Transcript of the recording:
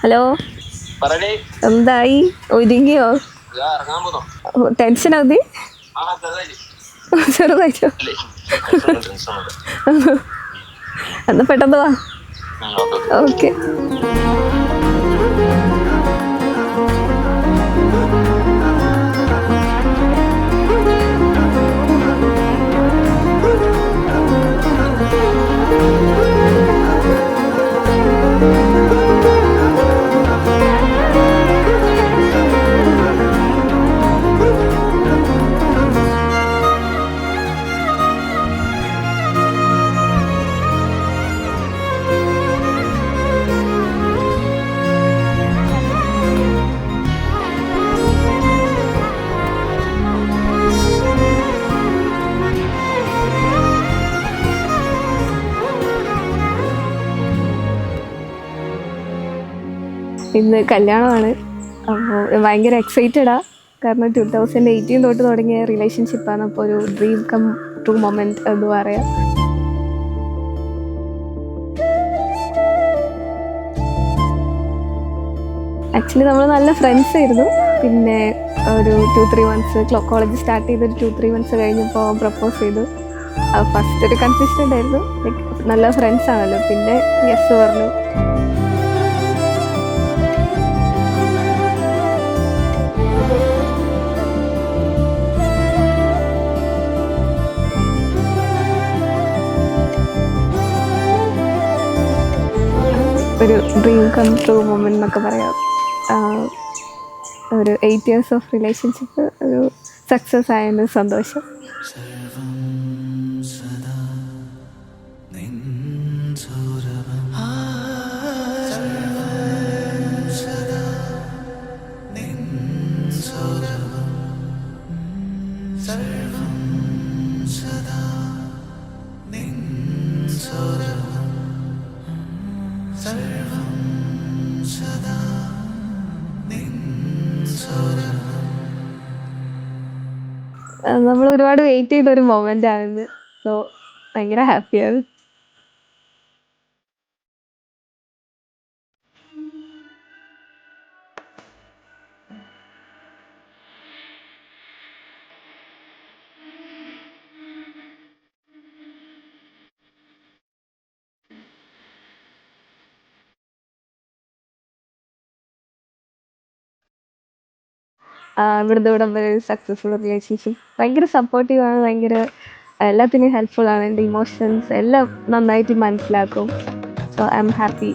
Hello, എന്തായി? ഒരുങ്ങിയോ? Tension ആവുതി? ചെറുതായിട്ടോ? എന്നാ പെട്ടെന്ന് വാ. ഓക്കെ. ഇന്ന് കല്യാണമാണ്. അപ്പോൾ ഭയങ്കര എക്സൈറ്റഡാ. കാരണം 2018 തൊട്ട് തുടങ്ങിയ റിലേഷൻഷിപ്പാണ്. അപ്പോൾ ഒരു ഡ്രീം കം ട്രൂ മൊമെന്റ് എന്ന് പറയാം. ആക്ച്വലി നമ്മൾ നല്ല ഫ്രണ്ട്സ് ആയിരുന്നു. പിന്നെ ഒരു 2-3 മന്ത്സ് കോളേജ് സ്റ്റാർട്ട് ചെയ്തൊരു 2-3 മന്ത്സ് കഴിഞ്ഞപ്പോൾ പ്രപ്പോസ് ചെയ്തു. ഫസ്റ്റ് ഒരു കൺഫ്യൂഷൻ ഉണ്ടായിരുന്നു. ലൈക്ക് നല്ല ഫ്രണ്ട്സ് ആണല്ലോ. പിന്നെ യെസ് പറഞ്ഞു. ഒരു ഡ്രീം കം ട്രൂ മൊമെന്റ് എന്നൊക്കെ പറയാം. ഒരു 8 years ഓഫ് റിലേഷൻഷിപ്പ് ഒരു സക്സസ് ആയതിന് സന്തോഷം. നമ്മൾ ഒരുപാട് വെയിറ്റ് ചെയ്ത ഒരു മൊമെന്റ് ആണ്. സോ ഭയങ്കര ഹാപ്പിയാണ്. ഇവിടുന്ന് ഇവിടം വരെ സക്സസ്ഫുൾ റിലേഷൻഷിപ്പ്. ഭയങ്കര സപ്പോർട്ടീവാണ്. ഭയങ്കര എല്ലാത്തിനും ഹെൽപ്ഫുൾ ആണ്. എൻ്റെ ഇമോഷൻസ് എല്ലാം നന്നായിട്ട് മനസ്സിലാക്കും. So I am happy.